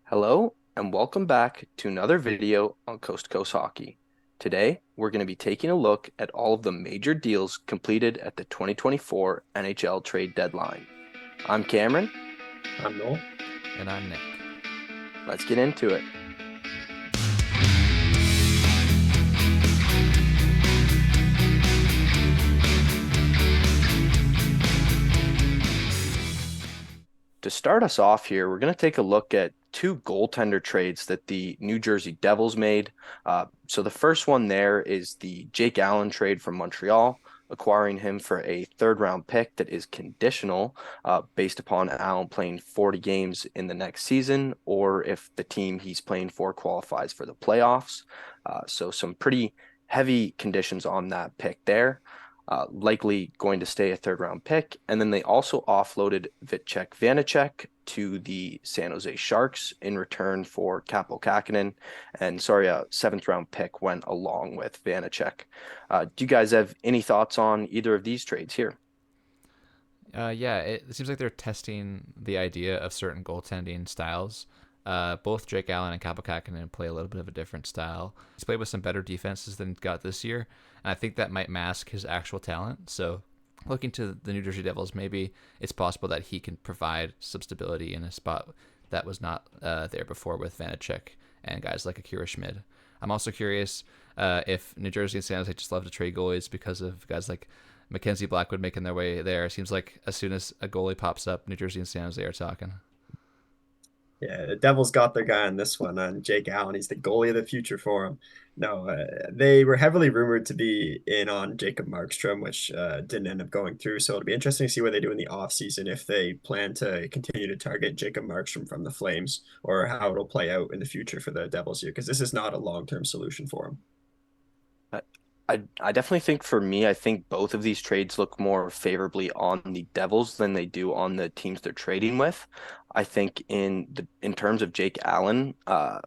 Hello and welcome back to another video on Coast to Coast Hockey. Today, we're going to be taking a look at all of the major deals completed at the 2024 NHL Trade Deadline. I'm Cameron. I'm Noel. And I'm Nick. Let's get into it. To start us off here, we're going to take a look at two goaltender trades that the New Jersey Devils made. So the first one there is the Jake Allen trade from Montreal, acquiring him for a third-round pick that is conditional based upon Allen playing 40 games in the next season, or if the team he's playing for qualifies for the playoffs. So some pretty heavy conditions on that pick there. Likely going to stay a third round pick. And then they also offloaded Vitek Vanacek to the San Jose Sharks in return for Kaapo Kähkönen. And sorry, a seventh round pick went along with Vanacek. Do you guys have any thoughts on either of these trades here? Yeah, it seems like they're testing the idea of certain goaltending styles. Both Jake Allen and Kaapo Kähkönen play a little bit of a different style. He's played with some better defenses than he got this year, and I think that might mask his actual talent. So, looking to the New Jersey Devils, maybe it's possible that he can provide some stability in a spot that was not there before with Vanacek and guys like Akira Schmid. I'm also curious if New Jersey and San Jose just love to trade goalies because of guys like Mackenzie Blackwood making their way there. It seems like as soon as a goalie pops up, New Jersey and San Jose are talking. Yeah, the Devils got their guy on this one, on Jake Allen. He's the goalie of the future for him. No, they were heavily rumored to be in on Jacob Markstrom, which didn't end up going through. So it'll be interesting to see what they do in the offseason if they plan to continue to target Jacob Markstrom from the Flames or how it'll play out in the future for the Devils here, because this is not a long-term solution for them. I definitely think for me, I think both of these trades look more favorably on the Devils than they do on the teams they're trading with. I think in terms of Jake Allen,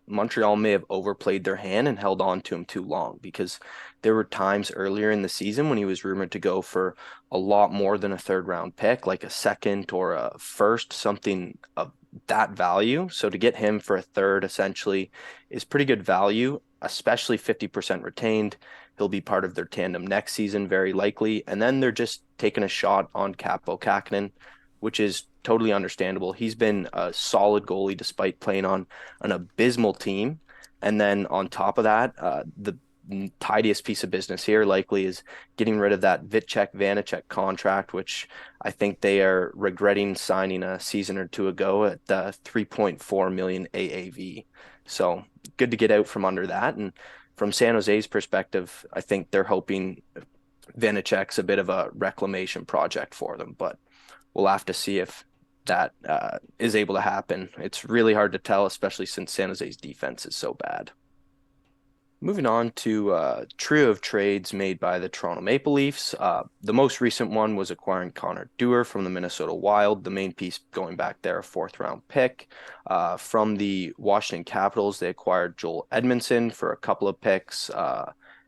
Montreal may have overplayed their hand and held on to him too long because there were times earlier in the season when he was rumored to go for a lot more than a third round pick, like a second or a first, something of that value. So to get him for a third essentially is pretty good value, especially 50% retained. He'll be part of their tandem next season, very likely. And then they're just taking a shot on Kaapo Kähkönen, which is totally understandable. He's been a solid goalie despite playing on an abysmal team. And then on top of that, the tidiest piece of business here likely is getting rid of that Vitek Vanacek contract, which I think they are regretting signing a season or two ago at the 3.4 million AAV. So good to get out from under that. And from San Jose's perspective, I think they're hoping Vanacek's a bit of a reclamation project for them, but we'll have to see if that is able to happen. It's really hard to tell, especially since San Jose's defense is so bad. Moving on to trio of trades made by the Toronto Maple Leafs. The most recent one was acquiring Connor Dewar from the Minnesota Wild, the main piece going back there, a fourth round pick. From the Washington Capitals, they acquired Joel Edmondson for a couple of picks.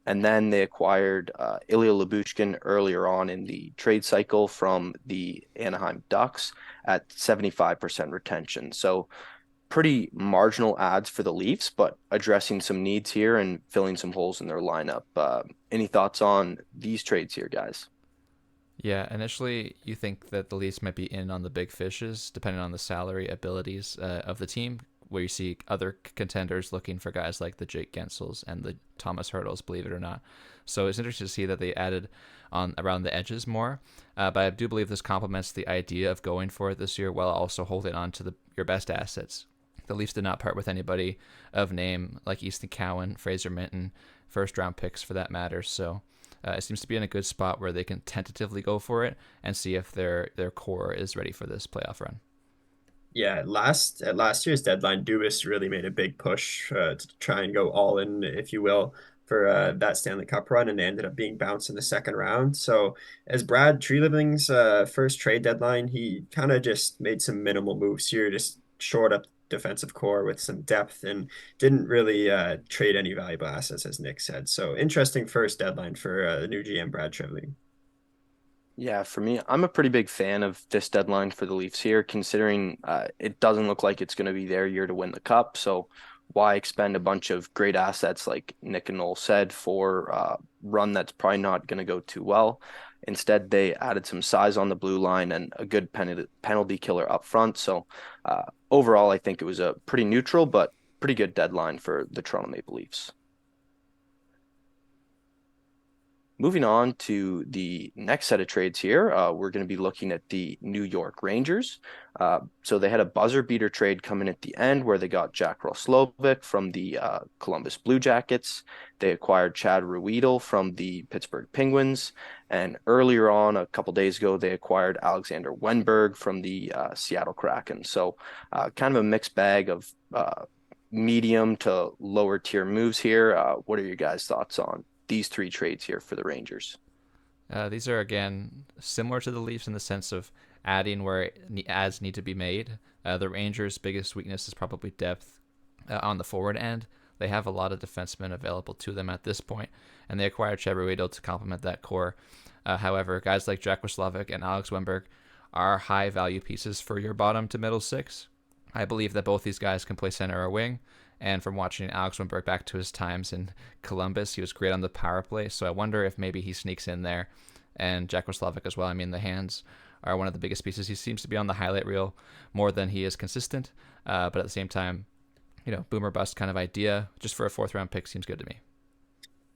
And then they acquired Ilya Lyubushkin earlier on in the trade cycle from the Anaheim Ducks at 75% retention. So pretty marginal ads for the Leafs, but addressing some needs here and filling some holes in their lineup. Any thoughts on these trades here, guys? Yeah, initially you think that the Leafs might be in on the big fishes, depending on the salary abilities of the team, where you see other contenders looking for guys like the Jake Gensels and the Thomas Hurdles, believe it or not. So it's interesting to see that they added on around the edges more. But I do believe this complements the idea of going for it this year while also holding on to your best assets. The Leafs did not part with anybody of name like Easton Cowan, Fraser Minton, first round picks for that matter. So it seems to be in a good spot where they can tentatively go for it and see if their core is ready for this playoff run. Yeah, at last year's deadline, Dubas really made a big push to try and go all in, if you will, for that Stanley Cup run, and they ended up being bounced in the second round. So, as Brad Treliving's first trade deadline, he kind of just made some minimal moves here, just shored up defensive core with some depth, and didn't really trade any valuable assets, as Nick said. So, interesting first deadline for the new GM Brad Treliving. Yeah, for me, I'm a pretty big fan of this deadline for the Leafs here, considering it doesn't look like it's going to be their year to win the cup. So why expend a bunch of great assets like Nick and Noel said for run that's probably not going to go too well? Instead, they added some size on the blue line and a good penalty killer up front. So overall, I think it was a pretty neutral but pretty good deadline for the Toronto Maple Leafs. Moving on to the next set of trades here, we're going to be looking at the New York Rangers. So they had a buzzer beater trade coming at the end where they got Jack Roslovic from the Columbus Blue Jackets. They acquired Chad Ruedel from the Pittsburgh Penguins. And earlier on, a couple days ago, they acquired Alexander Wenberg from the Seattle Kraken. So kind of a mixed bag of medium to lower tier moves here. What are your guys' thoughts on these three trades here for the Rangers? These are again similar to the Leafs in the sense of adding where ads need to be made. The Rangers' biggest weakness is probably depth on the forward end. They have a lot of defensemen available to them at this point, and they acquired Cheverito to complement that core. However, guys like Jack Waslavic and Alex Wemberg are high value pieces for your bottom to middle six. I believe that both these guys can play center or wing. And from watching Alex Wimberg back to his times in Columbus, he was great on the power play. So I wonder if maybe he sneaks in there. And Jack Roslovic as well. I mean, the hands are one of the biggest pieces. He seems to be on the highlight reel more than he is consistent. But at the same time, boomer bust kind of idea just for a fourth round pick seems good to me.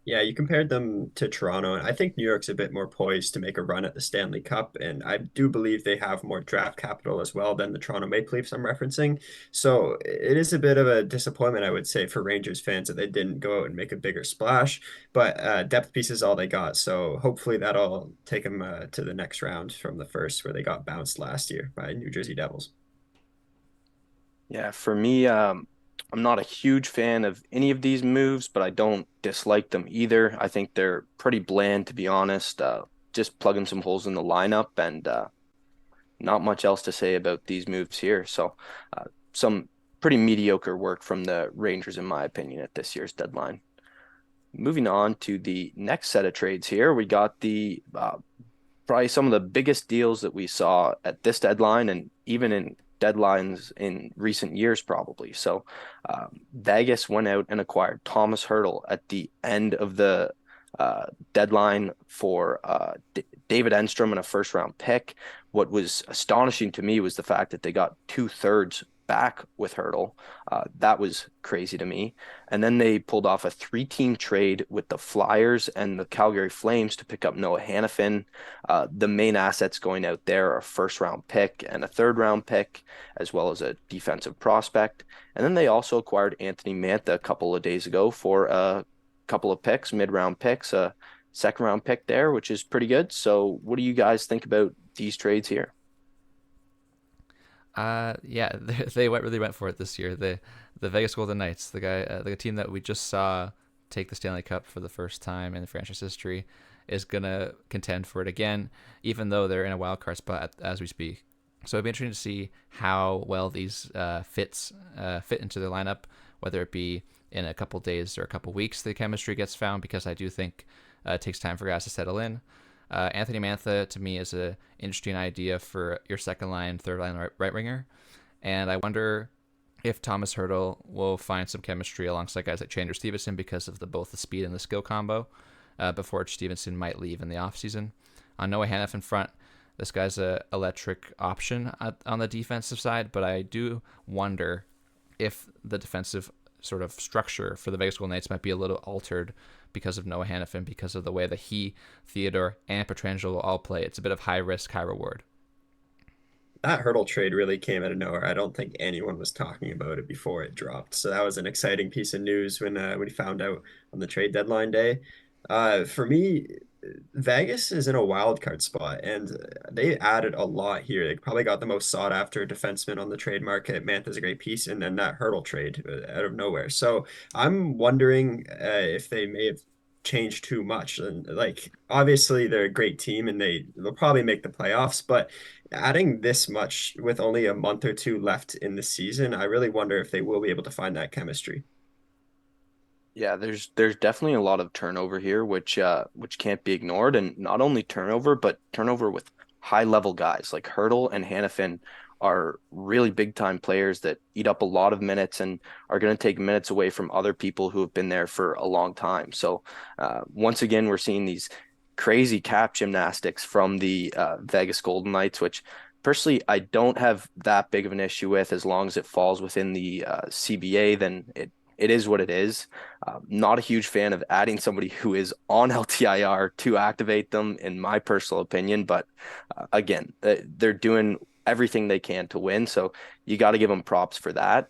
Yeah, you compared them to Toronto, and I think New York's a bit more poised to make a run at the Stanley Cup, and I do believe they have more draft capital as well than the Toronto Maple Leafs I'm referencing. So it is a bit of a disappointment, I would say, for Rangers fans that they didn't go out and make a bigger splash, but depth piece is all they got. So hopefully that'll take them to the next round from the first, where they got bounced last year by New Jersey Devils. Yeah, for me, I'm not a huge fan of any of these moves, but I don't dislike them either. I think they're pretty bland, to be honest. Just plugging some holes in the lineup and not much else to say about these moves here. So, some pretty mediocre work from the Rangers, in my opinion, at this year's deadline. Moving on to the next set of trades here, we got the probably some of the biggest deals that we saw at this deadline and even in deadlines in recent years, probably. So Vegas went out and acquired Thomas Hurdle at the end of the deadline for David Enstrom and a first round pick. What was astonishing to me was the fact that they got two-thirds back with Hurdle. That was crazy to me. And then they pulled off a three-team trade with the Flyers and the Calgary Flames to pick up Noah Hannafin. The main assets going out there are a first-round pick and a third-round pick, as well as a defensive prospect. And then they also acquired Anthony Mantha a couple of days ago for a couple of picks, mid-round picks, a second-round pick there, which is pretty good. So what do you guys think about these trades here? Yeah, they really went for it this year. The Vegas Golden Knights, the team that we just saw take the Stanley Cup for the first time in the franchise history, is gonna contend for it again, even though they're in a wild card spot as we speak. So it'd be interesting to see how well these fit into their lineup, whether it be in a couple days or a couple weeks the chemistry gets found, because I do think it takes time for guys to settle in. Anthony Mantha to me is an interesting idea for your second line, third line right winger, and I wonder if Thomas Hurdle will find some chemistry alongside guys like Chandler Stevenson because of both the speed and the skill combo. Before Stevenson might leave in the offseason. On Noah Hannafin front, this guy's a electric option on the defensive side, but I do wonder if the defensive sort of structure for the Vegas Golden Knights might be a little altered because of Noah Hannafin, because of the way that he, Theodore, and Petrangelo all play. It's a bit of high risk, high reward. That Hurdle trade really came out of nowhere. I don't think anyone was talking about it before it dropped. So that was an exciting piece of news when we found out on the trade deadline day. For me, Vegas is in a wild card spot, and they added a lot here. They probably got the most sought after defenseman on the trade market. Mantha's a great piece, and then that Hurdle trade out of nowhere. So I'm wondering if they may have changed too much. And like, obviously, they're a great team, and they'll probably make the playoffs, but adding this much with only a month or two left in the season, I really wonder if they will be able to find that chemistry. Yeah, there's definitely a lot of turnover here, which can't be ignored, and not only turnover, but turnover with high level guys like Hurdle and Hannafin are really big time players that eat up a lot of minutes and are going to take minutes away from other people who have been there for a long time. So once again, we're seeing these crazy cap gymnastics from the Vegas Golden Knights, which personally I don't have that big of an issue with as long as it falls within the CBA, then it is what it is. Not a huge fan of adding somebody who is on LTIR to activate them, in my personal opinion. But again, they're doing everything they can to win. So you got to give them props for that.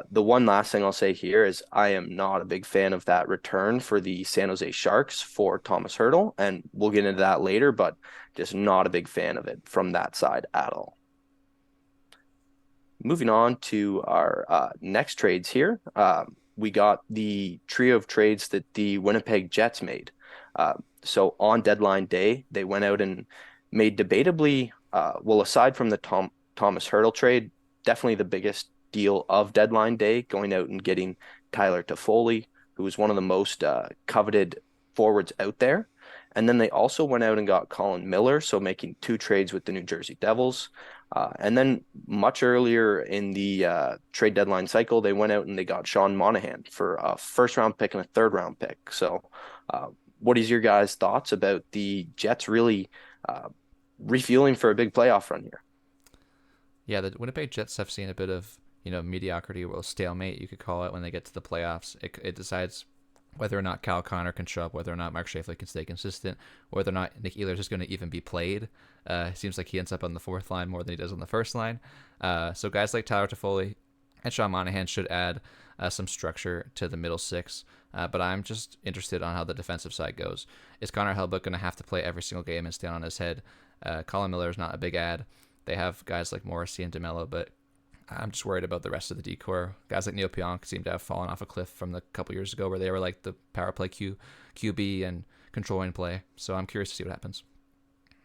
The one last thing I'll say here is I am not a big fan of that return for the San Jose Sharks for Thomas Hurdle, and we'll get into that later, but just not a big fan of it from that side at all. Moving on to our next trades here. We got the trio of trades that the Winnipeg Jets made. So on deadline day, they went out and made debatably, well, aside from the Thomas Hurdle trade, definitely the biggest deal of deadline day, going out and getting Tyler Toffoli, who was one of the most coveted forwards out there. And then they also went out and got Colin Miller, so making two trades with the New Jersey Devils. And then much earlier in the trade deadline cycle, they went out and they got Sean Monahan for a first round pick and a third round pick. So, what is your guys' thoughts about the Jets really uh, refueling for a big playoff run here? Yeah, the Winnipeg Jets have seen a bit of mediocrity or stalemate, you could call it, when they get to the playoffs. It decides whether or not Cal Connor can show up, whether or not Mark Scheifele can stay consistent, whether or not Nick Ehlers is going to even be played. It seems like he ends up on the fourth line more than he does on the first line. So guys like Tyler Toffoli and Sean Monahan should add some structure to the middle six. But I'm just interested on how the defensive side goes. Is Connor Hellebuyck going to have to play every single game and stand on his head? Colin Miller is not a big ad. They have guys like Morrissey and DeMello, but I'm just worried about the rest of the decor. Guys like Neil Pionk seem to have fallen off a cliff from the couple years ago where they were like the power play QB and controlling play. So I'm curious to see what happens.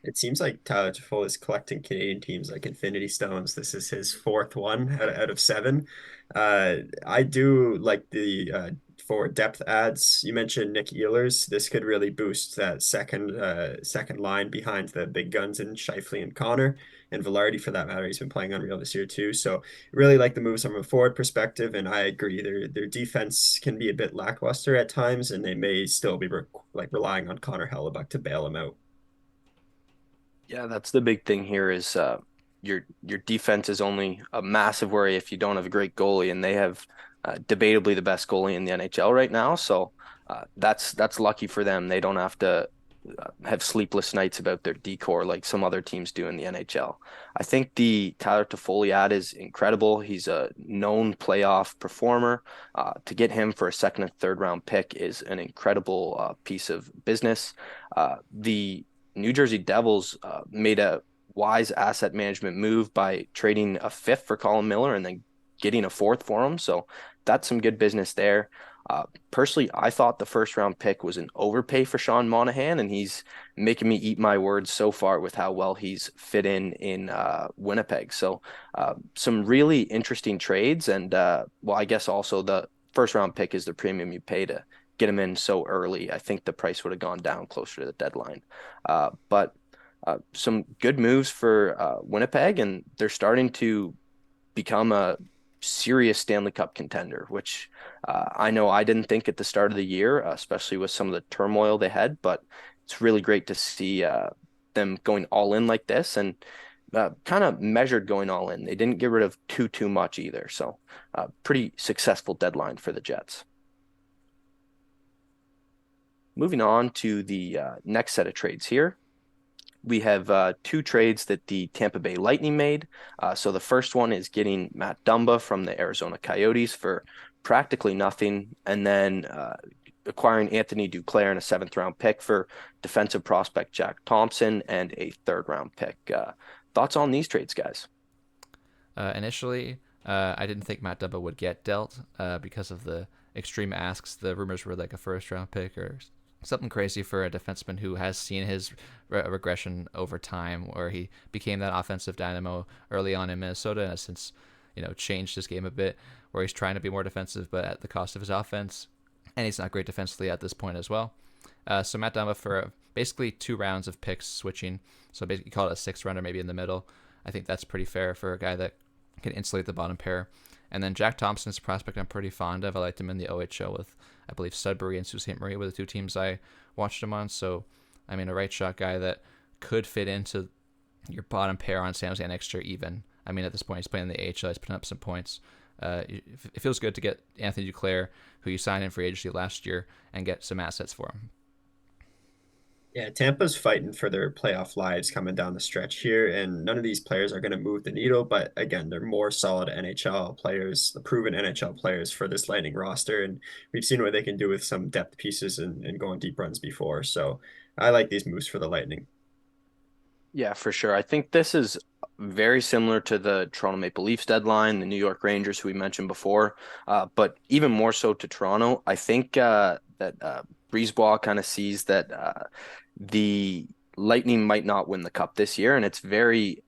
It seems like Tyler Toffoli is collecting Canadian teams like Infinity Stones. This is his fourth one out of seven. I do like the forward depth ads. You mentioned Nick Ehlers. This could really boost that second line behind the big guns in Scheifele and Connor and Velarde for that matter. He's been playing unreal this year too. So really like the moves from a forward perspective, and I agree their defense can be a bit lackluster at times, and they may still be relying on Connor Hellebuck to bail him out. Yeah, that's the big thing here is your defense is only a massive worry if you don't have a great goalie, and they have debatably the best goalie in the NHL right now. So that's lucky for them. They don't have to have sleepless nights about their decor like some other teams do in the NHL. I think the Tyler Toffoli ad is incredible. He's a known playoff performer. To get him for a second and third round pick is an incredible piece of business. The New Jersey Devils made a wise asset management move by trading a fifth for Colin Miller and then getting a fourth for him. So that's some good business there. Personally, I thought the first round pick was an overpay for Sean Monahan, and he's making me eat my words so far with how well he's fit in Winnipeg. So some really interesting trades, and well, I guess also the first round pick is the premium you pay to get him in so early. I think the price would have gone down closer to the deadline. But some good moves for Winnipeg, and they're starting to become a serious Stanley Cup contender, which I know I didn't think at the start of the year, especially with some of the turmoil they had, but it's really great to see them going all in like this and kind of measured going all in. They didn't get rid of too much either. So pretty successful deadline for the Jets. Moving on to the next set of trades here. We have two trades that the Tampa Bay Lightning made. So the first one is getting Matt Dumba from the Arizona Coyotes for practically nothing, and then acquiring Anthony Duclair and a seventh round pick for defensive prospect Jack Thompson and a third round pick. Thoughts on these trades, guys? Initially, I didn't think Matt Dumba would get dealt because of the extreme asks. The rumors were like a first round pick or something crazy for a defenseman who has seen his regression over time, where he became that offensive dynamo early on in Minnesota and has since changed his game a bit, where he's trying to be more defensive but at the cost of his offense. and he's not great defensively at this point as well. So Matt Dumba for basically 2 rounds of picks switching. So basically call it a 6 rounder maybe in the middle. I think that's pretty fair for a guy that can insulate the bottom pair. And then Jack Thompson's a prospect I'm pretty fond of. I liked him in the OHL with, I believe, Sudbury and Sault Ste. Marie were the 2 teams I watched him on. So, I mean, a right shot guy that could fit into your bottom pair on San Jose next year even. I mean, at this point, he's playing in the AHL. He's putting up some points. It feels good to get Anthony Duclair, who you signed in free agency last year, and get some assets for him. Yeah, Tampa's fighting for their playoff lives coming down the stretch here, and none of these players are going to move the needle. But again, they're more solid NHL players, the proven NHL players for this Lightning roster, and we've seen what they can do with some depth pieces and going deep runs before. So I like these moves for the Lightning. Yeah, for sure. I think this is very similar to the Toronto Maple Leafs deadline, the New York Rangers, who we mentioned before, but even more so to Toronto. I think that Brisebois kind of sees that the Lightning might not win the cup this year, and it's very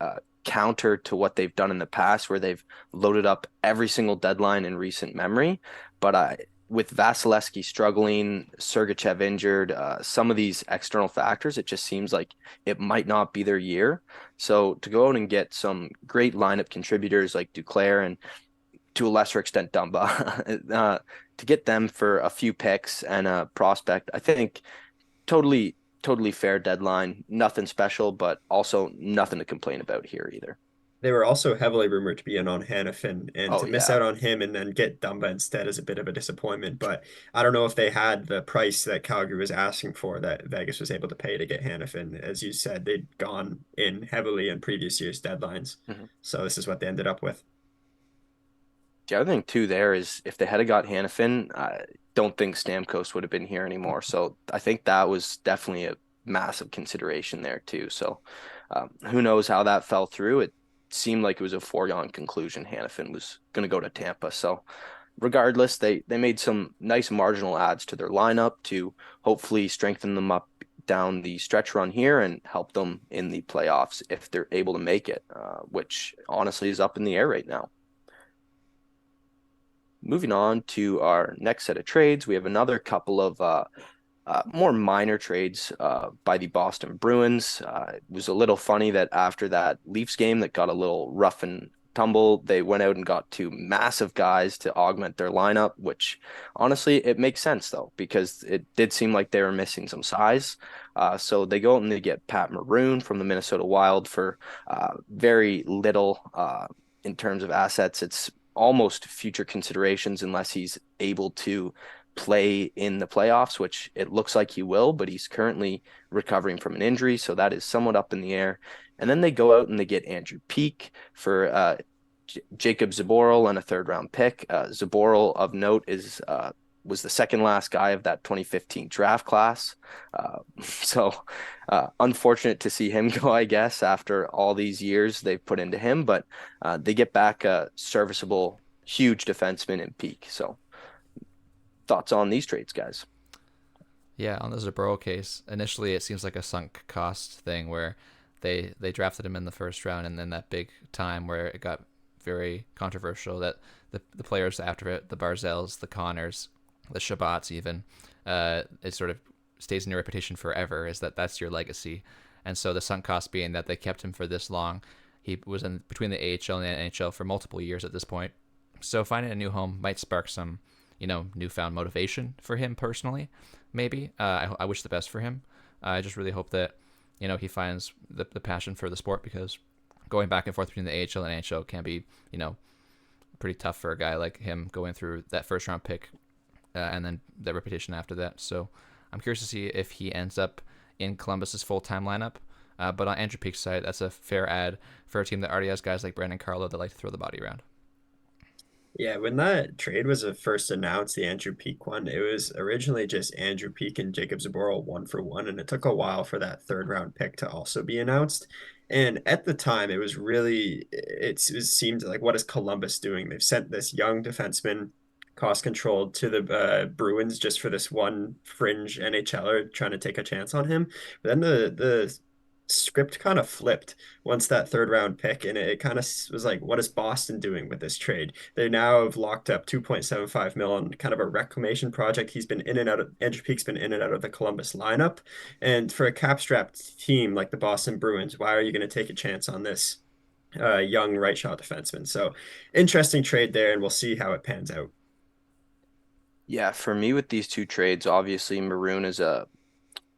counter to what they've done in the past, where they've loaded up every single deadline in recent memory. But with Vasilevsky struggling, Sergachev injured, some of these external factors, it just seems like it might not be their year. So to go out and get some great lineup contributors like Duclair and to a lesser extent Dumba, to get them for a few picks and a prospect, I think totally fair deadline. Nothing special, but also nothing to complain about here either. They were also heavily rumored to be in on Hannafin, and Oh to miss yeah. out on him and then get Dumba instead is a bit of a disappointment. But I don't know if they had the price that Calgary was asking for that Vegas was able to pay to get Hannafin. As you said, they'd gone in heavily in previous year's deadlines. Mhm. So this is what they ended up with. The other thing too there is if they had got Hannafin, I don't think Stamkos would have been here anymore. So I think that was definitely a massive consideration there too. So who knows how that fell through? It seemed like it was a foregone conclusion. Hannafin was going to go to Tampa. So regardless, they made some nice marginal adds to their lineup to hopefully strengthen them up down the stretch run here and help them in the playoffs if they're able to make it, which honestly is up in the air right now. Moving on to our next set of trades, we have another couple of more minor trades by the Boston Bruins. It was a little funny that after that Leafs game that got a little rough and tumble, they went out and got 2 massive guys to augment their lineup, which honestly, it makes sense though, because it did seem like they were missing some size. So they go out and they get Pat Maroon from the Minnesota Wild for very little in terms of assets. It's almost future considerations unless he's able to play in the playoffs, which it looks like he will, but he's currently recovering from an injury, so that is somewhat up in the air. And then they go out and they get Andrew Peeke for Jacob Zaboral and a third-round pick. Zaboral, of note, is was the second last guy of that 2015 draft class. So unfortunate to see him go, I guess, after all these years they've put into him, but they get back a serviceable, huge defenseman in Peeke. So thoughts on these trades, guys? Yeah, on the Zaburo case, initially it seems like a sunk cost thing where they drafted him in the first round, and then that big time where it got very controversial that the players after it, the Barzels, the Connors, the Shabbats even, it sort of stays in your reputation forever, is that's your legacy. And so the sunk cost being that they kept him for this long. He was in between the AHL and the NHL for multiple years at this point. So finding a new home might spark some, newfound motivation for him personally, maybe. I wish the best for him. I just really hope that, he finds the passion for the sport, because going back and forth between the AHL and NHL can be, pretty tough for a guy like him going through that first round pick and then the reputation after that. So I'm curious to see if he ends up in Columbus's full-time lineup. But on Andrew Peake's side, that's a fair ad for a team that already has guys like Brandon Carlo that like to throw the body around. Yeah, when that trade was first announced, the Andrew Peeke one, it was originally just Andrew Peeke and Jacob Zaboral 1-for-1, and it took a while for that third round pick to also be announced. And at the time, it was really, it seemed like, what is Columbus doing? They've sent this young defenseman, cost controlled, to the Bruins just for this one fringe NHLer trying to take a chance on him. But then the script kind of flipped once that third round pick, and it kind of was like, what is Boston doing with this trade? They now have locked up 2.75 mil on kind of a reclamation project. He's been in and out of Andrew Peake's been in and out of the Columbus lineup. And for a cap-strapped team like the Boston Bruins, why are you going to take a chance on this young right shot defenseman? So interesting trade there, and we'll see how it pans out. Yeah, for me with these two trades, obviously Maroon is a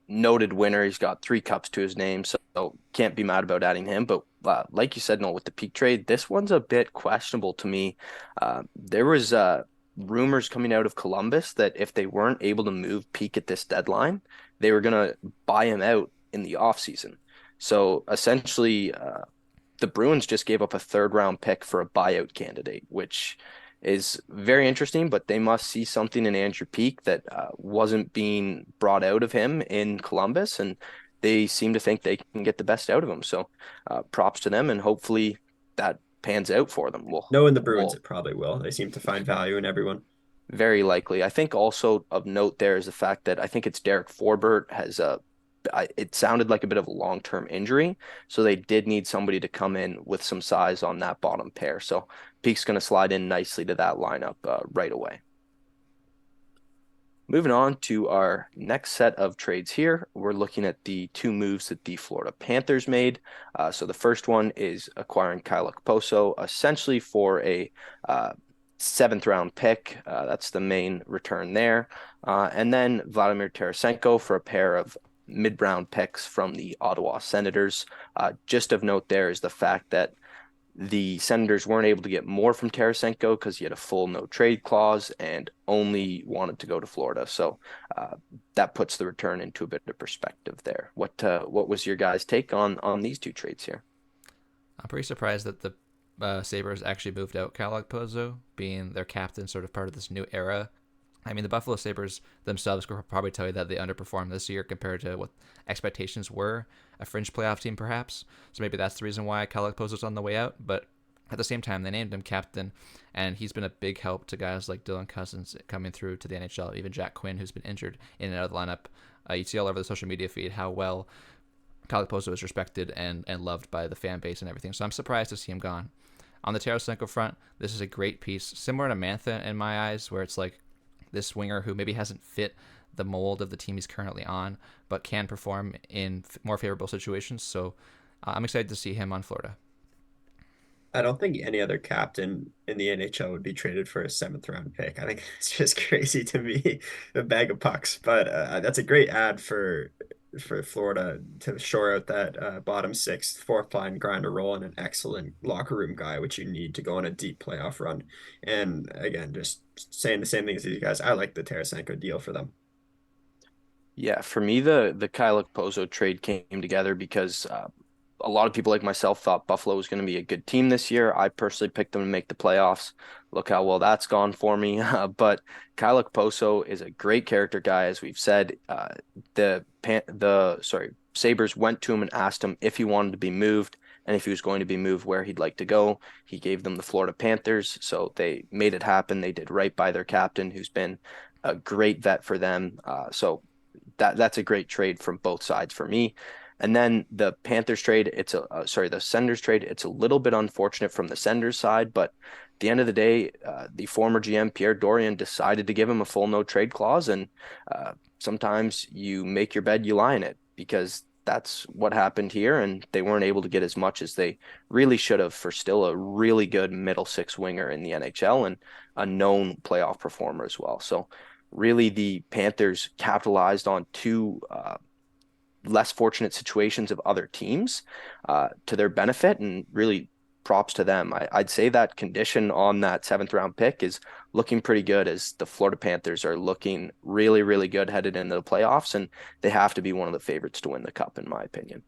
noted winner. He's got 3 cups to his name, so can't be mad about adding him. But like you said, no, with the Peak trade, this one's a bit questionable to me. There was rumors coming out of Columbus that if they weren't able to move Peak at this deadline, they were gonna buy him out in the offseason. So essentially, the Bruins just gave up a third round pick for a buyout candidate, which is very interesting, but they must see something in Andrew Peeke that wasn't being brought out of him in Columbus, and they seem to think they can get the best out of him. So props to them, and hopefully that pans out for them. Knowing the Bruins, We'll it probably will. They seem to find value in everyone. very likely. I think also of note there is the fact that I think it's Derek Forbert has it sounded like a bit of a long-term injury, so they did need somebody to come in with some size on that bottom pair. So Peake's going to slide in nicely to that lineup right away. Moving on to our next set of trades here, we're looking at the 2 moves that the Florida Panthers made. So the first one is acquiring Kyle Okposo, essentially for a 7th round pick. That's the main return there. And then Vladimir Tarasenko for a pair of mid-round picks from the Ottawa Senators. Just of note there is the fact that the Senators weren't able to get more from Tarasenko because he had a full no trade clause and only wanted to go to Florida. So that puts the return into a bit of perspective there. What was your guys' take on these 2 trades here? I'm pretty surprised that the Sabres actually moved out Cal Pozo, being their captain, sort of part of this new era. I mean, the Buffalo Sabres themselves could probably tell you that they underperformed this year compared to what expectations were, a fringe playoff team perhaps. So maybe that's the reason why Kyle Pozo's on the way out. But at the same time, they named him captain, and he's been a big help to guys like Dylan Cousins coming through to the NHL, even Jack Quinn, who's been injured in and out of the lineup. You see all over the social media feed how well Kyle Pozo is respected and loved by the fan base and everything. So I'm surprised to see him gone. On the Tarasenko front, this is a great piece, similar to Mantha in my eyes, where it's like this winger who maybe hasn't fit the mold of the team he's currently on, but can perform in more favorable situations. So I'm excited to see him on Florida. I don't think any other captain in the NHL would be traded for a 7th round pick. I think it's just crazy to me, a bag of pucks. But that's a great ad for Florida to shore out that bottom 6, fourth line grinder role, and an excellent locker room guy, which you need to go on a deep playoff run. And again, just saying the same thing as these guys, I like the Tarasenko deal for them. Yeah, for me, the Kyle Okposo trade came together because a lot of people like myself thought Buffalo was going to be a good team this year. I personally picked them to make the playoffs. Look how well that's gone for me. But Kyle Okposo is a great character guy, as we've said. The Sabres went to him and asked him if he wanted to be moved and if he was going to be moved where he'd like to go. He gave them the Florida Panthers, so they made it happen. They did right by their captain, who's been a great vet for them. So that's a great trade from both sides for me. And then the Panthers trade, the Senders trade, it's a little bit unfortunate from the Senders side, but at the end of the day, the former GM Pierre Dorian decided to give him a full no trade clause, and sometimes you make your bed, you lie in it, because that's what happened here, and they weren't able to get as much as they really should have for still a really good middle 6 winger in the NHL and a known playoff performer as well. So really the Panthers capitalized on 2 less fortunate situations of other teams to their benefit, and really props to them. I'd say that condition on that 7th round pick is looking pretty good, as the Florida Panthers are looking really, really good headed into the playoffs, and they have to be one of the favorites to win the cup, in my opinion.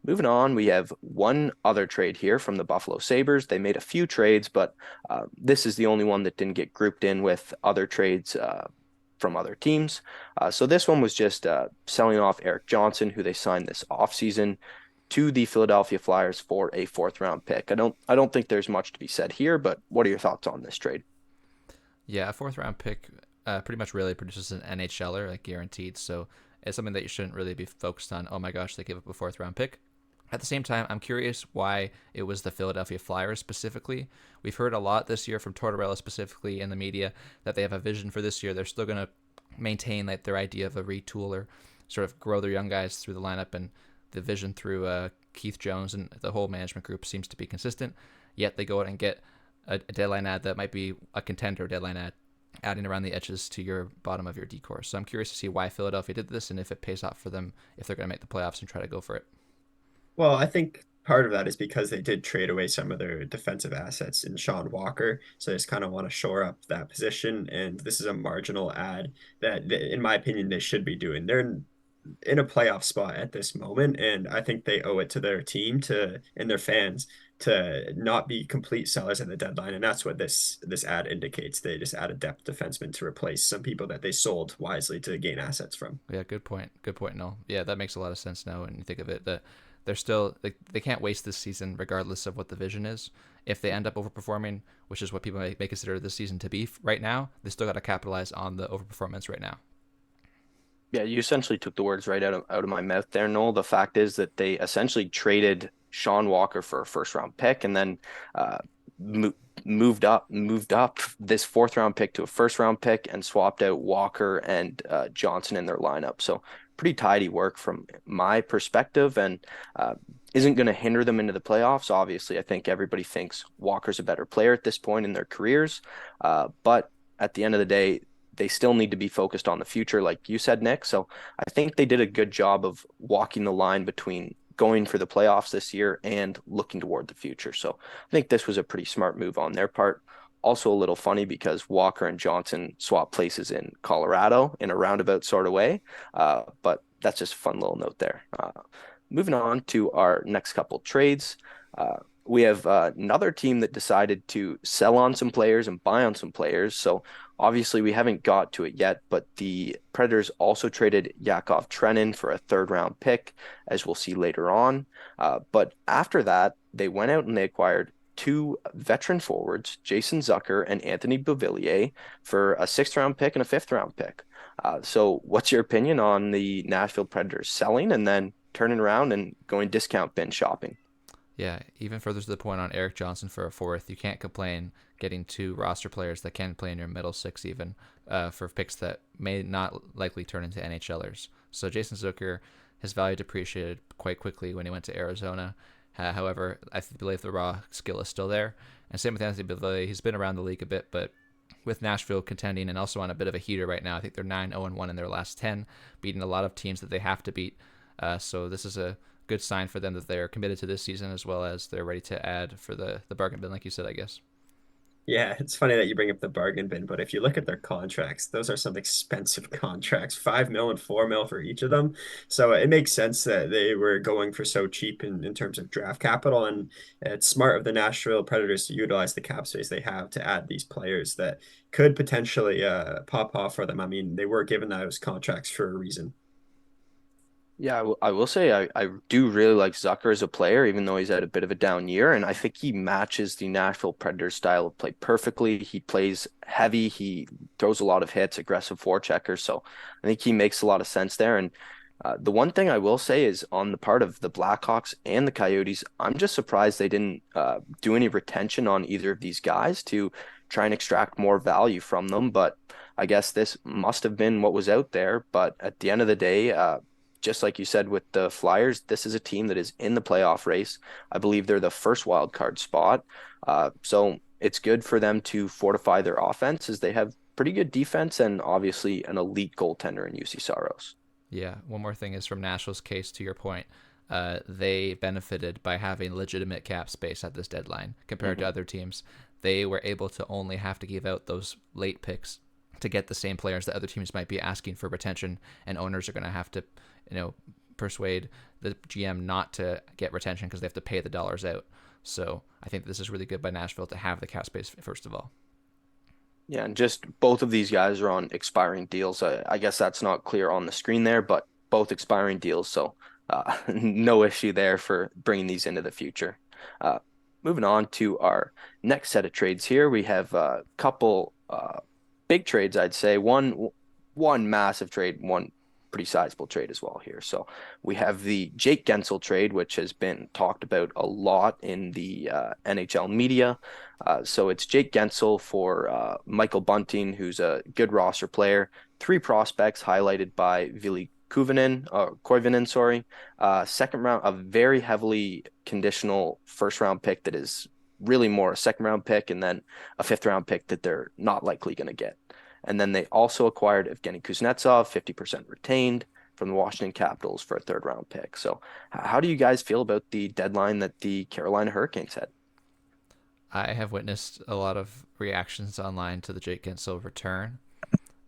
Moving on, we have one other trade here from the Buffalo Sabres. They made a few trades, but this is the only one that didn't get grouped in with other trades from other teams. So this one was just selling off Eric Johnson, who they signed this offseason, to the Philadelphia Flyers for a 4th round pick. I don't think there's much to be said here, but what are your thoughts on this trade? Yeah, a 4th round pick pretty much really produces an NHLer, like guaranteed. So It's something that you shouldn't really be focused on. Oh my gosh, they gave up a fourth round pick. At the same time, I'm curious why it was the Philadelphia Flyers specifically. We've heard a lot this year from Tortorella specifically in the media that they have a vision for this year. They're still going to maintain like their idea of a retool or sort of grow their young guys through the lineup, and the vision through Keith Jones and the whole management group seems to be consistent. Yet they go out and get a deadline ad that might be a contender deadline ad, adding around the edges to your bottom of your decor. So I'm curious to see why Philadelphia did this and if it pays off for them, if they're going to make the playoffs and try to go for it. Well, I think part of that is because they did trade away some of their defensive assets in Sean Walker. So they just kind of want to shore up that position. And this is a marginal ad that, in my opinion, they should be doing. They're in a playoff spot at this moment, and I think they owe it to their team to and their fans to not be complete sellers at the deadline. And that's what this ad indicates. They just add a depth defenseman to replace some people that they sold wisely to gain assets from. Yeah, good point. Good point. No, yeah, that makes a lot of sense now when you think of it. That they're still they can't waste this season regardless of what the vision is. If they end up overperforming, which is what people may consider this season to be right now, they still got to capitalize on the overperformance right now. Yeah, you essentially took the words right out of my mouth there, Noel. The fact is that they essentially traded Sean Walker for a first round pick and then uh, mo moved up this fourth round pick to a first round pick and swapped out Walker and Johnson in their lineup. So pretty tidy work from my perspective, and uh, isn't going to hinder them into the playoffs. Obviously, I think everybody thinks Walker's a better player at this point in their careers, but at the end of the day, they still need to be focused on the future, like you said, Nick. So I think they did a good job of walking the line between going for the playoffs this year and looking toward the future. So I think this was a pretty smart move on their part. Also a little funny because Walker and Johnson swapped places in Colorado in a roundabout sort of way. But that's just a fun little note there. Moving on to our next couple trades. We have another team that decided to sell on some players and buy on some players. So obviously we haven't got to it yet, but the Predators also traded Yakov Trenin for a third round pick, as we'll see later on. But after that, they went out and they acquired two veteran forwards, Jason Zucker and Anthony Beauvillier, for a sixth round pick and a fifth round pick. So what's your opinion on the Nashville Predators selling and then turning around and going discount bin shopping? Yeah, even further to the point on Eric Johnson for a fourth, you can't complain getting two roster players that can play in your middle six even for picks that may not likely turn into NHLers. So Jason Zucker, his value depreciated quite quickly when he went to Arizona. However, I believe the raw skill is still there. And same with Anthony Beauvillier. He's been around the league a bit, but with Nashville contending and also on a bit of a heater right now, I think they're 9-0-1 in their last 10, beating a lot of teams that they have to beat. So this is a good sign for them that they're committed to this season as well as they're ready to add for the bargain bin, like you said, I guess. Yeah, it's funny that you bring up the bargain bin, but if you look at their contracts, those are some expensive contracts, 5 mil and 4 mil for each of them. So it makes sense that they were going for so cheap in terms of draft capital. And it's smart of the Nashville Predators to utilize the cap space they have to add these players that could potentially pop off for them. I mean, they were given those contracts for a reason. Yeah, I will say I do really like Zucker as a player, even though he's had a bit of a down year. And I think he matches the Nashville Predators style of play perfectly. He plays heavy, he throws a lot of hits, aggressive forecheckers. So I think he makes a lot of sense there. And the one thing I will say is on the part of the Blackhawks and the Coyotes, I'm just surprised they didn't do any retention on either of these guys to try and extract more value from them. But I guess this must have been what was out there. But at the end of the day, just like you said with the Flyers, this is a team that is in the playoff race. I believe they're the first wild card spot. So it's good for them to fortify their offense as they have pretty good defense and obviously an elite goaltender in UC Saros. Yeah, one more thing is from Nashville's case, to your point, they benefited by having legitimate cap space at this deadline compared to other teams. They were able to only have to give out those late picks to get the same players that other teams might be asking for retention, and owners are going to have to, persuade the GM not to get retention because they have to pay the dollars out. So I think this is really good by Nashville to have the cap space first of all. Yeah, and just both of these guys are on expiring deals. I guess that's not clear on the screen there, but both expiring deals. So no issue there for bringing these into the future. Uh, Moving on to our next set of trades here, we have a couple big trades, I'd say. One massive trade, one pretty sizable trade as well here. So we have the Jake Gensel trade, which has been talked about a lot in the NHL media. So it's Jake Gensel for Michael Bunting, who's a good roster player. Three prospects highlighted by Vili Koivunen, sorry. Second round, a very heavily conditional first round pick that is really more a second round pick, and then a fifth round pick that they're not likely going to get. And then they also acquired Evgeny Kuznetsov, 50% retained from the Washington Capitals for a third round pick. So, how do you guys feel about the deadline that the Carolina Hurricanes had? I have witnessed a lot of reactions online to the Jake Gensel return.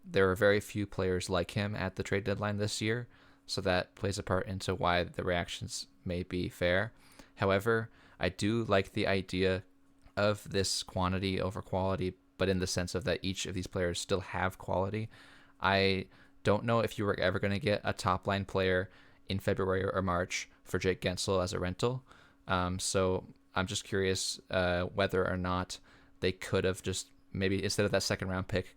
There are very few players like him at the trade deadline this year, so that plays a part into why the reactions may be fair. However, I do like the idea of this quantity over quality, but in the sense of that each of these players still have quality. I don't know if you were ever going to get a top line player in February or March for Jake Gensel as a rental. So I'm just curious whether or not they could have just maybe instead of that second round pick,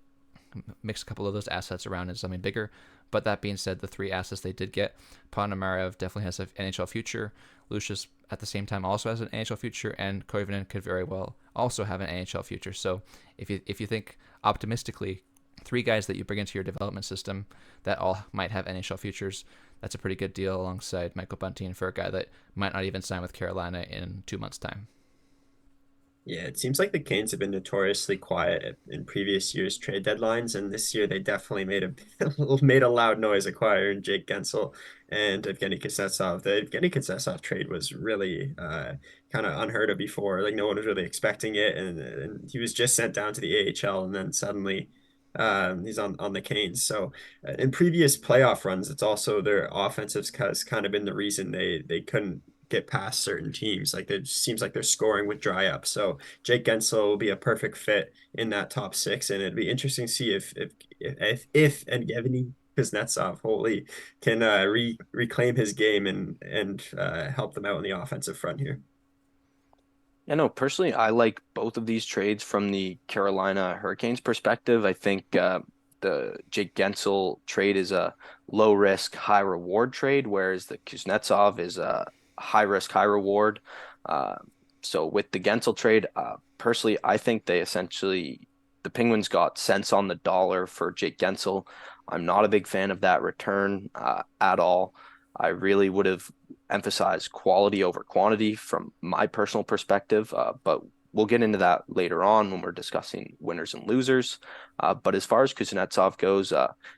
mix a couple of those assets around into something bigger. But that being said, the three assets they did get, Ponomarev definitely has an NHL future. Lucius at the same time also has an NHL future, and Koivunen could very well also have an NHL future. So if you think optimistically, three guys that you bring into your development system that all might have NHL futures, that's a pretty good deal alongside Michael Bunting for a guy that might not even sign with Carolina in 2 months' time. Yeah, it seems like the Canes have been notoriously quiet in previous years' trade deadlines, and this year they definitely made a made a loud noise acquiring Jake Gensel and Evgeny Kuznetsov. The Evgeny Kuznetsov trade was really kind of unheard of before. Like no one was really expecting it, and he was just sent down to the AHL, and then suddenly he's on the Canes. So in previous playoff runs, it's also their offensive has kind of been the reason they couldn't get past certain teams. Like it seems like they're scoring with dry up. So Jake Gensel will be a perfect fit in that top six, and it'd be interesting to see if and Evgeny Kuznetsov hopefully can reclaim his game and help them out on the offensive front here. Yeah, no, personally, I like both of these trades from the Carolina Hurricanes perspective. I think the Jake Gensel trade is a low risk, high reward trade, whereas the Kuznetsov is a high risk, high reward. Uh, so with the Gensel trade, personally, I think the Penguins got cents on the dollar for Jake Gensel. I'm not a big fan of that return at all. I really would have emphasized quality over quantity from my personal perspective, but we'll get into that later on when we're discussing winners and losers. But as far as Kuznetsov goes,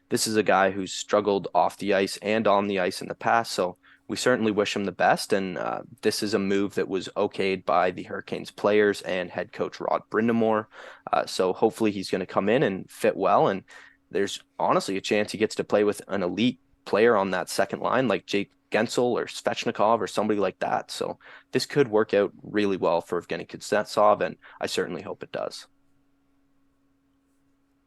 this is a guy who's struggled off the ice and on the ice in the past, so we certainly wish him the best. And this is a move that was okayed by the Hurricanes players and head coach Rod Brindamore. So hopefully he's going to come in and fit well. And there's honestly a chance he gets to play with an elite player on that second line, like Jake Gensel or Svechnikov or somebody like that. So this could work out really well for Evgeny Kuznetsov, and I certainly hope it does.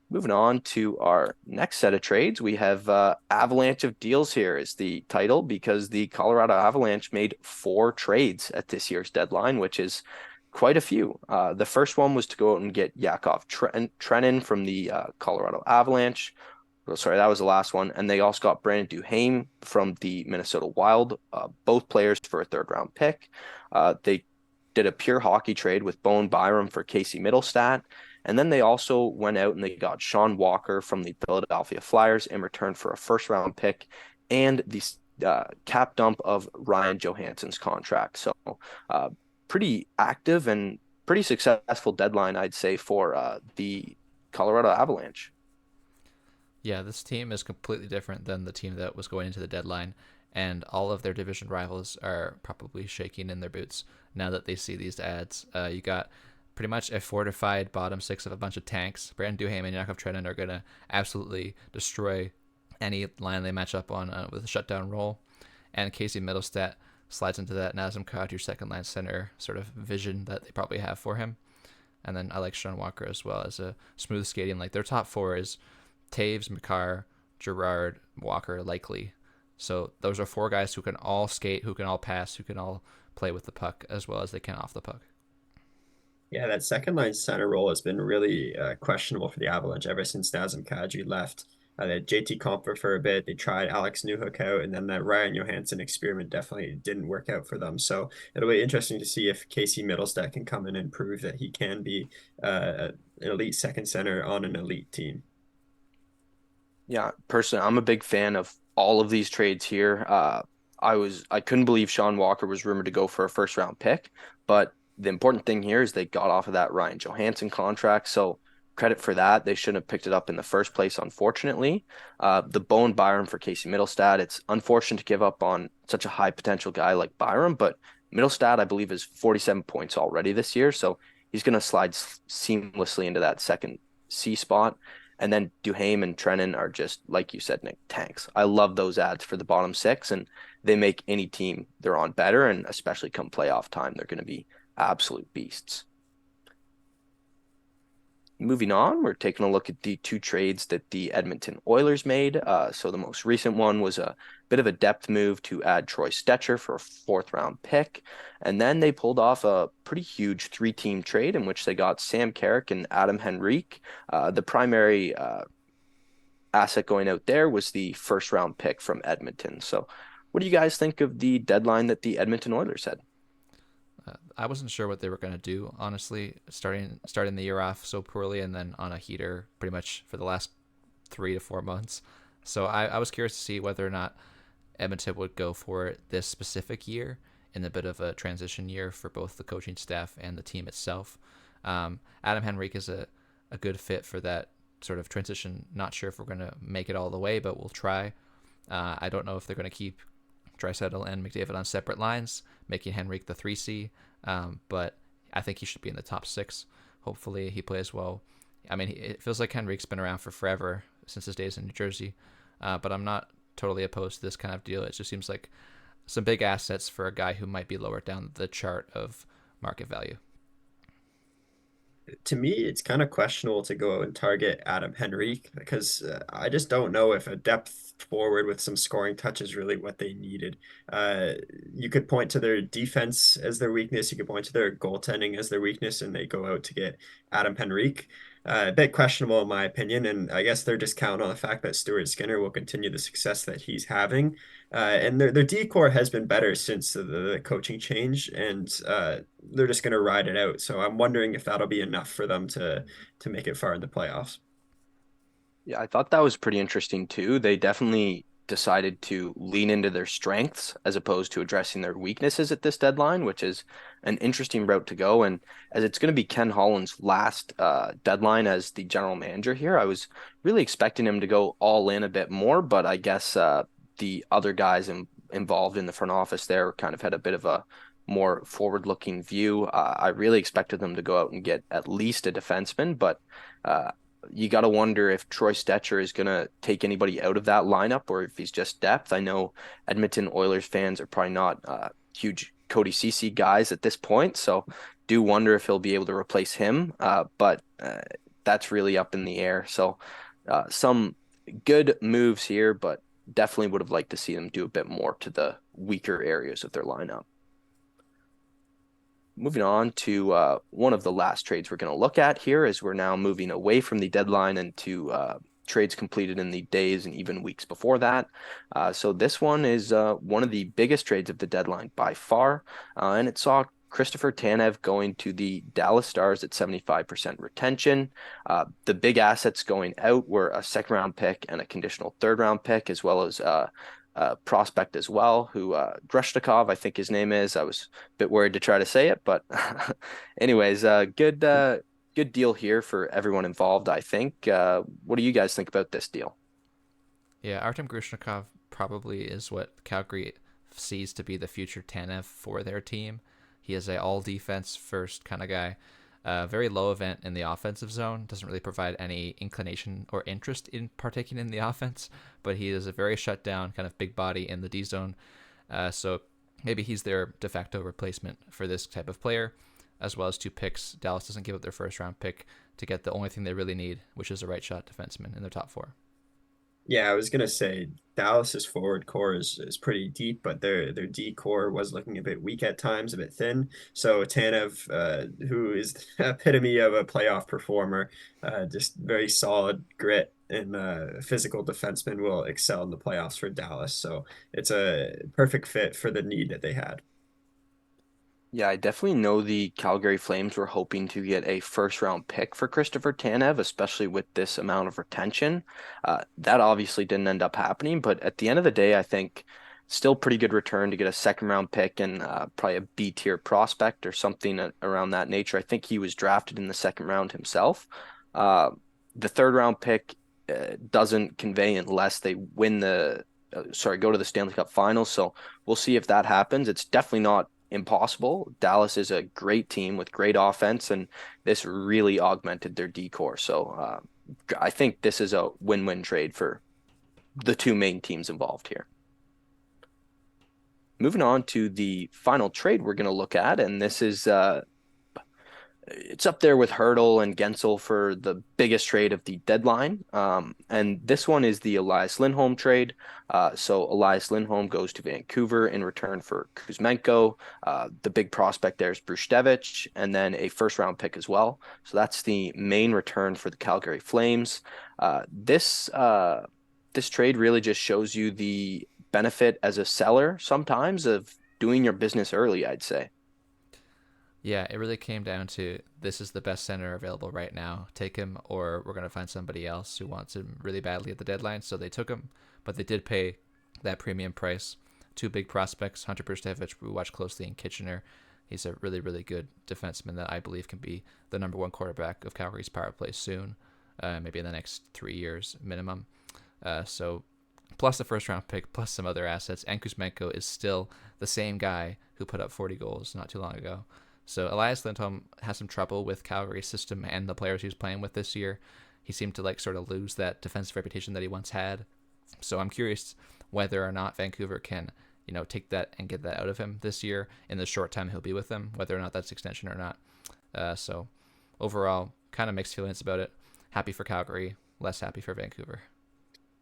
Moving on to our next set of trades, we have Avalanche of Deals here is the title because the Colorado Avalanche made 4 trades at this year's deadline, which is quite a few. The first one was to go out and get Yakov Trenin from the Colorado Avalanche. Oh, sorry, that was the last one. And they also got Brandon Duhaime from the Minnesota Wild, both players for a third round pick. They did a pure hockey trade with Bowen Byram for Casey Middlestat. And then they also went out and they got Sean Walker from the Philadelphia Flyers in return for a first round pick and the cap dump of Ryan Johansson's contract. So pretty active and pretty successful deadline, I'd say, for the Colorado Avalanche. Yeah, this team is completely different than the team that was going into the deadline, and all of their division rivals are probably shaking in their boots now that they see these ads. You got pretty much a fortified bottom six of a bunch of tanks. Brandon Duhaime and Yakov Trenin are going to absolutely destroy any line they match up on with a shutdown roll. And Casey Middlestat slides into that Nazem Kadri second line center sort of vision that they probably have for him. And then I like Sean Walker as well as a smooth skating. Like their top four is Taves, Makar, Gerard, Walker, likely. So those are 4 guys who can all skate, who can all pass, who can all play with the puck as well as they can off the puck. Yeah, that second line center role has been really questionable for the Avalanche ever since Nazem Kadri left. They had JT Compher for a bit. They tried Alex Newhook out, and then that Ryan Johansson experiment definitely didn't work out for them. So it'll be interesting to see if Casey Middlestat can come in and prove that he can be an elite second center on an elite team. Yeah, personally, I'm a big fan of all of these trades here. I couldn't believe Sean Walker was rumored to go for a first round pick, but the important thing here is they got off of that Ryan Johansson contract, so credit for that. They shouldn't have picked it up in the first place, unfortunately. The Bowen Byram for Casey Middlestat. It's unfortunate to give up on such a high potential guy like Byram, but Middlestat, I believe, is 47 points already this year, so he's going to slide seamlessly into that second C spot. And then Duhaime and Trennan are just, like you said, Nick, tanks. I love those ads for the bottom six, and they make any team they're on better, and especially come playoff time, they're going to be absolute beasts. Moving on, we're taking a look at the two trades that the Edmonton Oilers made. So the most recent one was a bit of a depth move to add Troy Stecher for a fourth round pick. And then they pulled off a pretty huge three-team trade in which they got Sam Carrick and Adam Henrique. The primary asset going out there was the first round pick from Edmonton. So what do you guys think of the deadline that the Edmonton Oilers had? I wasn't sure what they were going to do, honestly, starting the year off so poorly and then on a heater pretty much for the last 3 to 4 months. So I was curious to see whether or not Edmonton would go for it this specific year in a bit of a transition year for both the coaching staff and the team itself. Adam Henrique is a good fit for that sort of transition. Not sure if we're going to make it all the way, but we'll try. I don't know if they're going to keep Draisaitl and McDavid on separate lines, making Henrique the 3C. But I think he should be in the top six. Hopefully he plays well. I mean, it feels like Henrique's been around for forever since his days in New Jersey. But I'm not totally opposed to this kind of deal. It just seems like some big assets for a guy who might be lower down the chart of market value. To me, it's kind of questionable to go out and target Adam Henrique because I just don't know if a depth forward with some scoring touch is really what they needed. Uh, you could point to their defense as their weakness. You could point to their goaltending as their weakness, and they go out to get Adam Henrique. A bit questionable in my opinion, and I guess they're just counting on the fact that Stuart Skinner will continue the success that he's having. And their decor has been better since the coaching change, and they're just going to ride it out. So I'm wondering if that'll be enough for them to make it far in the playoffs. Yeah, I thought that was pretty interesting too. They definitely decided to lean into their strengths as opposed to addressing their weaknesses at this deadline, which is an interesting route to go. And as it's going to be Ken Holland's last deadline as the general manager here, I was really expecting him to go all in a bit more, but I guess the other guys involved in the front office there kind of had a bit of a more forward-looking view. I really expected them to go out and get at least a defenseman, but uh, you got to wonder if Troy Stecher is going to take anybody out of that lineup or if he's just depth. I know Edmonton Oilers fans are probably not huge Cody Ceci guys at this point, so do wonder if he'll be able to replace him. But that's really up in the air. So some good moves here, but definitely would have liked to see them do a bit more to the weaker areas of their lineup. Moving on to one of the last trades we're going to look at here as we're now moving away from the deadline and to trades completed in the days and even weeks before that. So this one is one of the biggest trades of the deadline by far, and it saw Christopher Tanev going to the Dallas Stars at 75% retention. The big assets going out were a second round pick and a conditional third round pick, as well as prospect as well, who Grushnikov, I think his name is. I was a bit worried to try to say it, but anyways, good deal here for everyone involved, I think. What do you guys think about this deal? Yeah, Artem Grushnikov probably is what Calgary sees to be the future Tanev for their team. He is a all defense first kind of guy. Very low event in the offensive zone. Doesn't really provide any inclination or interest in partaking in the offense, but he is a very shut down kind of big body in the D zone. So maybe he's their de facto replacement for this type of player, as well as two picks. Dallas doesn't give up their first round pick to get the only thing they really need, which is a right shot defenseman in their top four. Yeah, I was gonna say Dallas's forward core is pretty deep, but their D core was looking a bit weak at times, a bit thin. So Tanev, who is the epitome of a playoff performer, just very solid grit, and physical defensemen will excel in the playoffs for Dallas. So it's a perfect fit for the need that they had. Yeah, I definitely know the Calgary Flames were hoping to get a first round pick for Christopher Tanev, especially with this amount of retention. That obviously didn't end up happening, but at the end of the day, I think still pretty good return to get a second round pick and probably a B tier prospect or something around that nature. I think he was drafted in the second round himself. Uh, the third round pick doesn't convey unless they win go to the Stanley Cup Finals. So we'll see if that happens. It's definitely not impossible. Dallas is a great team with great offense, and this really augmented their decor. So I think this is a win-win trade for the two main teams involved here. Moving on to the final trade we're going to look at, and this is it's up there with Hurdle and Gensel for the biggest trade of the deadline. And this one is the Elias Lindholm trade. So Elias Lindholm goes to Vancouver in return for Kuzmenko. The big prospect there is Bruštevich, and then a first round pick as well. So that's the main return for the Calgary Flames. This trade really just shows you the benefit as a seller sometimes of doing your business early, I'd say. Yeah, it really came down to this is the best center available right now. Take him, or we're going to find somebody else who wants him really badly at the deadline. So they took him, but they did pay that premium price. Two big prospects, Hunter Bruštevich, we watch closely in Kitchener. He's a really, really good defenseman that I believe can be the number one quarterback of Calgary's power play soon, maybe in the next 3 years minimum. So plus the first round pick, plus some other assets. And Kuzmenko is still the same guy who put up 40 goals not too long ago. So Elias Lindholm has some trouble with Calgary's system and the players he was playing with this year. He seemed to sort of lose that defensive reputation that he once had. So I'm curious whether or not Vancouver can, take that and get that out of him this year in the short time he'll be with them, whether or not that's extension or not. So overall, kind of mixed feelings about it. Happy for Calgary, less happy for Vancouver.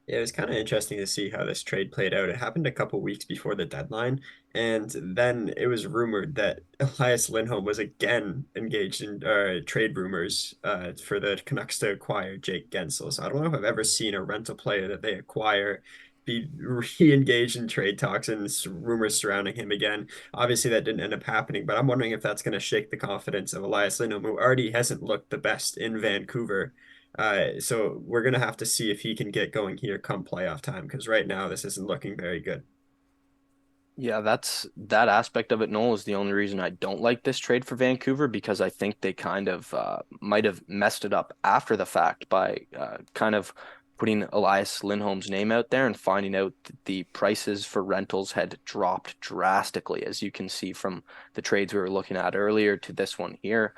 Yeah, it was kind of interesting to see how this trade played out. It happened a couple weeks before the deadline, and then it was rumored that Elias Lindholm was again engaged in trade rumors for the Canucks to acquire Jake Gensel. So I don't know if I've ever seen a rental player that they acquire be re-engaged in trade talks and rumors surrounding him again. Obviously, that didn't end up happening, but I'm wondering if that's going to shake the confidence of Elias Lindholm, who already hasn't looked the best in Vancouver. So we're gonna have to see if he can get going here come playoff time because right now this isn't looking very good. Yeah, that aspect of it, Noel, is the only reason I don't like this trade for Vancouver because I think they kind of might have messed it up after the fact by kind of putting Elias Lindholm's name out there and finding out that the prices for rentals had dropped drastically, as you can see from the trades we were looking at earlier to this one here.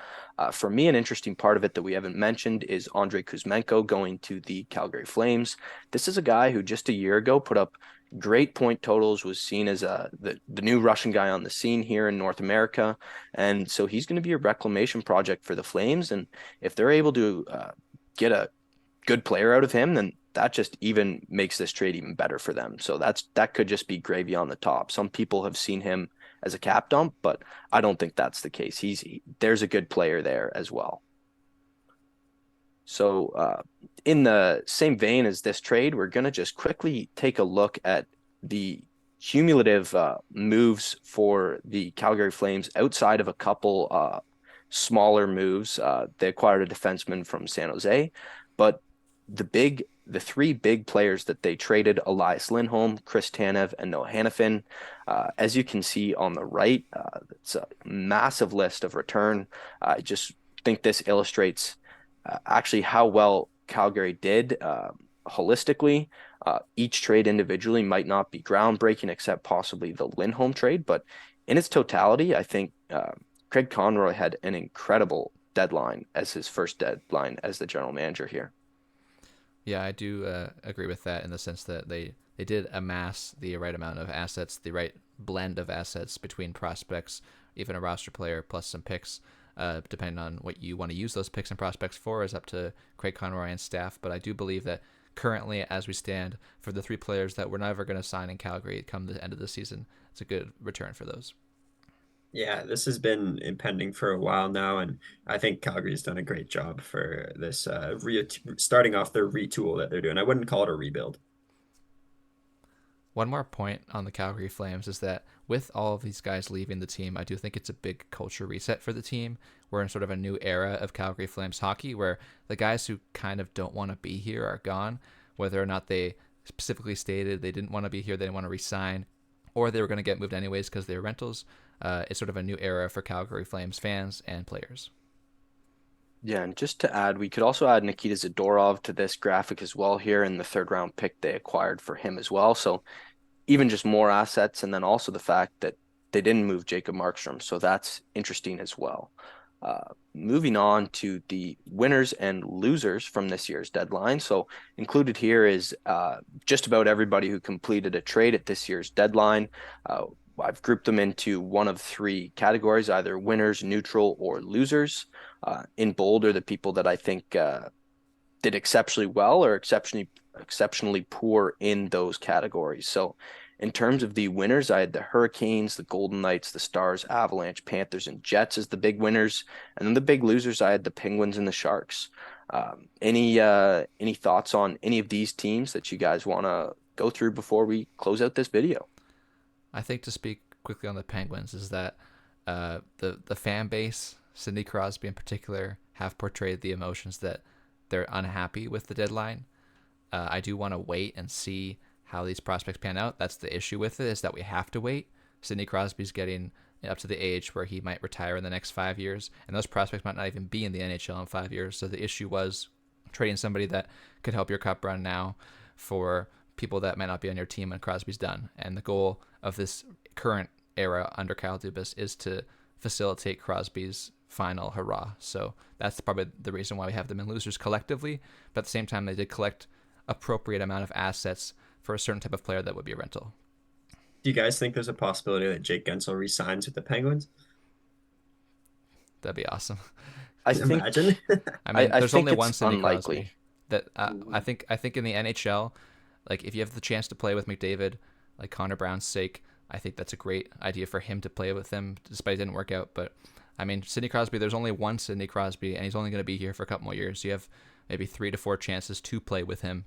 For me, an interesting part of it that we haven't mentioned is Andrei Kuzmenko going to the Calgary Flames. This is a guy who just a year ago put up great point totals, was seen as the new Russian guy on the scene here in North America. And so he's going to be a reclamation project for the Flames. And if they're able to get a good player out of him, then that just even makes this trade even better for them. So that could just be gravy on the top. Some people have seen him as a cap dump, but I don't think that's the case. There's a good player there as well. So, in the same vein as this trade, we're going to just quickly take a look at the cumulative moves for the Calgary Flames outside of a couple smaller moves. They acquired a defenseman from San Jose, but the three big players that they traded, Elias Lindholm, Chris Tanev, and Noah Hanifin. As you can see on the right, it's a massive list of return. I just think this illustrates actually how well Calgary did holistically. Each trade individually might not be groundbreaking, except possibly the Lindholm trade, but in its totality, I think Craig Conroy had an incredible deadline as his first deadline as the general manager here. Yeah, I do agree with that in the sense that they did amass the right amount of assets, the right blend of assets between prospects, even a roster player, plus some picks. Depending on what you want to use those picks and prospects for is up to Craig Conroy and staff. But I do believe that currently, as we stand, for the three players that we're never going to sign in Calgary come the end of the season, it's a good return for those. Yeah, this has been impending for a while now, and I think Calgary's done a great job for this re starting off their retool that they're doing. I wouldn't call it a rebuild. One more point on the Calgary Flames is that with all of these guys leaving the team, I do think it's a big culture reset for the team. We're in sort of a new era of Calgary Flames hockey where the guys who kind of don't want to be here are gone, whether or not they specifically stated they didn't want to be here, they didn't want to resign, or they were going to get moved anyways because they were rentals. It's sort of a new era for Calgary Flames fans and players. Yeah, and just to add, we could also add Nikita Zadorov to this graphic as well here in the third round pick they acquired for him as well. So even just more assets, and then also the fact that they didn't move Jacob Markstrom. So that's interesting as well. Moving on to the winners and losers from this year's deadline. So included here is just about everybody who completed a trade at this year's deadline. Uh, I've grouped them into one of three categories, either winners, neutral, or losers. In bold are the people that I think did exceptionally well or exceptionally poor in those categories. So in terms of the winners, I had the Hurricanes, the Golden Knights, the Stars, Avalanche, Panthers, and Jets as the big winners. And then the big losers, I had the Penguins and the Sharks. Any thoughts on any of these teams that you guys want to go through before we close out this video? I think to speak quickly on the Penguins is that the fan base, Sidney Crosby in particular, have portrayed the emotions that they're unhappy with the deadline. I do want to wait and see how these prospects pan out. That's the issue with it, is that we have to wait. Sidney Crosby's getting up to the age where he might retire in the next 5 years, and those prospects might not even be in the NHL in 5 years. So the issue was trading somebody that could help your cup run now for people that might not be on your team when Crosby's done. And the goal of this current era under Kyle Dubas is to facilitate Crosby's final hurrah. So that's probably the reason why we have them in losers collectively. But at the same time, they did collect appropriate amount of assets for a certain type of player that would be a rental. Do you guys think there's a possibility that Jake Gensel resigns with the Penguins? That'd be awesome. I think Imagine. I I, mean, I there's think only one it's Sidney unlikely. Crosby. That I think in the NHL, like if you have the chance to play with McDavid, like Connor Brown's sake, I think that's a great idea for him to play with him, despite it didn't work out. But I mean, Sidney Crosby, there's only one Sidney Crosby, and he's only going to be here for a couple more years. So you have maybe 3 to 4 chances to play with him,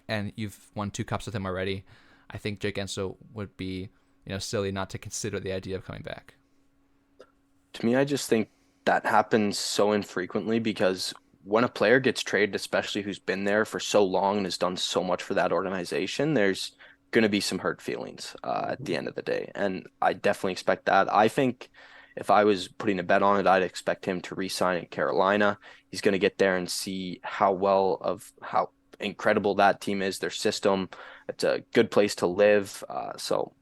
and you've won 2 cups with him already. I think Jake Enso would be, silly not to consider the idea of coming back. To me, I just think that happens so infrequently because when a player gets traded, especially who's been there for so long and has done so much for that organization, there's going to be some hurt feelings at the end of the day. And I definitely expect that. I think if I was putting a bet on it, I'd expect him to re-sign in Carolina. He's going to get there and see how incredible that team is, their system. It's a good place to live. So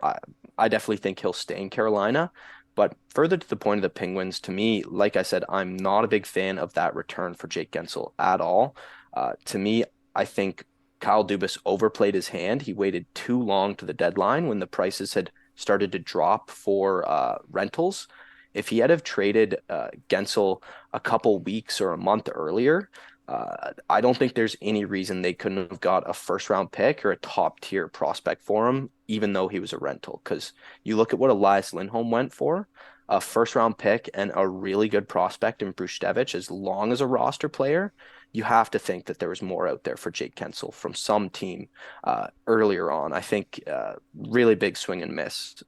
I definitely think he'll stay in Carolina. But further to the point of the Penguins, to me, like I said, I'm not a big fan of that return for Jake Gensel at all. To me, I think Kyle Dubas overplayed his hand. He waited too long to the deadline when the prices had started to drop for rentals. If he had have traded Gensel a couple weeks or a month earlier, I don't think there's any reason they couldn't have got a first round pick or a top tier prospect for him, even though he was a rental. Because you look at what Elias Lindholm went for, a first round pick and a really good prospect in Bruce as long as a roster player, you have to think that there was more out there for Jake Kensel from some team earlier on. I think really big swing and miss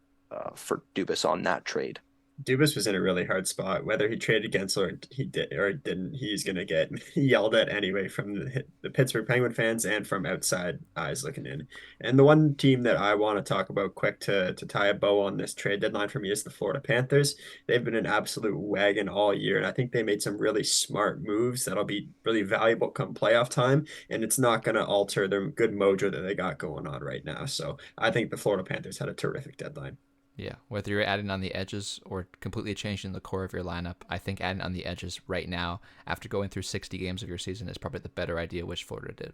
for Dubas on that trade. Dubas was in a really hard spot. Whether he traded against or he did or didn't, he's gonna get yelled at anyway from the Pittsburgh Penguin fans and from outside eyes looking in. And the one team that I want to talk about quick to tie a bow on this trade deadline for me is the Florida Panthers. They've been an absolute wagon all year, and I think they made some really smart moves that'll be really valuable come playoff time. And it's not gonna alter their good mojo that they got going on right now. So I think the Florida Panthers had a terrific deadline. Yeah, whether you're adding on the edges or completely changing the core of your lineup, I think adding on the edges right now, after going through 60 games of your season, is probably the better idea, which Florida did.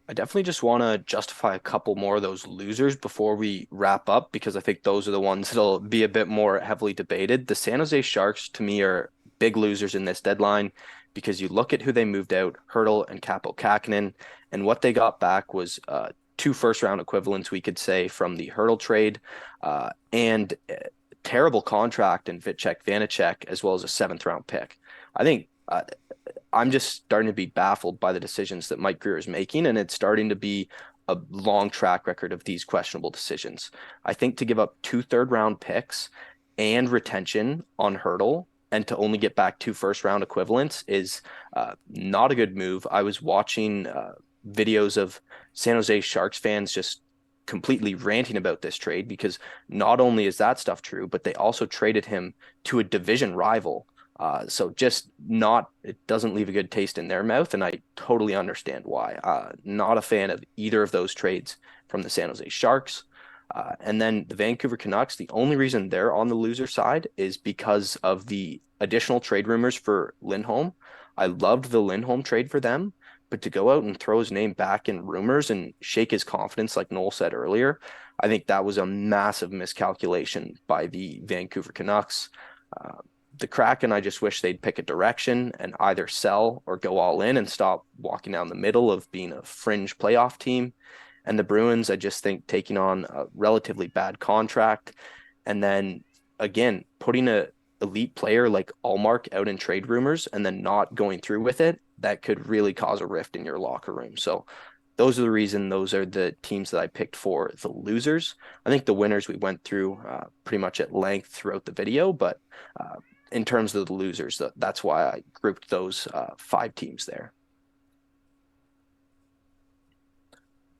I definitely just want to justify a couple more of those losers before we wrap up because I think those are the ones that'll be a bit more heavily debated. The San Jose Sharks, to me, are big losers in this deadline because you look at who they moved out, Hurdle and Capo Kakinen, and what they got back was 2 first round equivalents, we could say, from the Hurdle trade. And terrible contract in Vitek Vanacek, as well as a seventh round pick. I think I'm just starting to be baffled by the decisions that Mike Grier is making, and it's starting to be a long track record of these questionable decisions. I think to give up 2 third-round picks and retention on Hurdle and to only get back 2 first-round equivalents is not a good move. I was watching videos of San Jose Sharks fans just completely ranting about this trade because not only is that stuff true, but they also traded him to a division rival. So just not, it doesn't leave a good taste in their mouth, and I totally understand why. Not a fan of either of those trades from the San Jose Sharks. And then the Vancouver Canucks, the only reason they're on the loser side is because of the additional trade rumors for Lindholm. I loved the Lindholm trade for them, but to go out and throw his name back in rumors and shake his confidence, like Noel said earlier, I think that was a massive miscalculation by the Vancouver Canucks. The Kraken, I just wish they'd pick a direction and either sell or go all in and stop walking down the middle of being a fringe playoff team. And the Bruins, I just think taking on a relatively bad contract and then again putting a elite player like Allmark out in trade rumors and then not going through with it, that could really cause a rift in your locker room. So those are the reason those are the teams that I picked for the losers. I think the winners we went through pretty much at length throughout the video, but in terms of the losers, that's why I grouped those 5 teams there.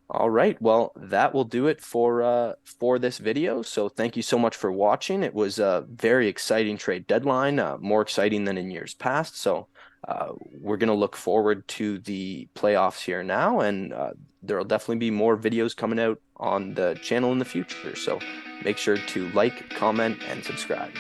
All right, well, that will do it for this video. So thank you so much for watching. It was a very exciting trade deadline, more exciting than in years past. So we're going to look forward to the playoffs here now, and there will definitely be more videos coming out on the channel in the future. So make sure to like, comment, and subscribe.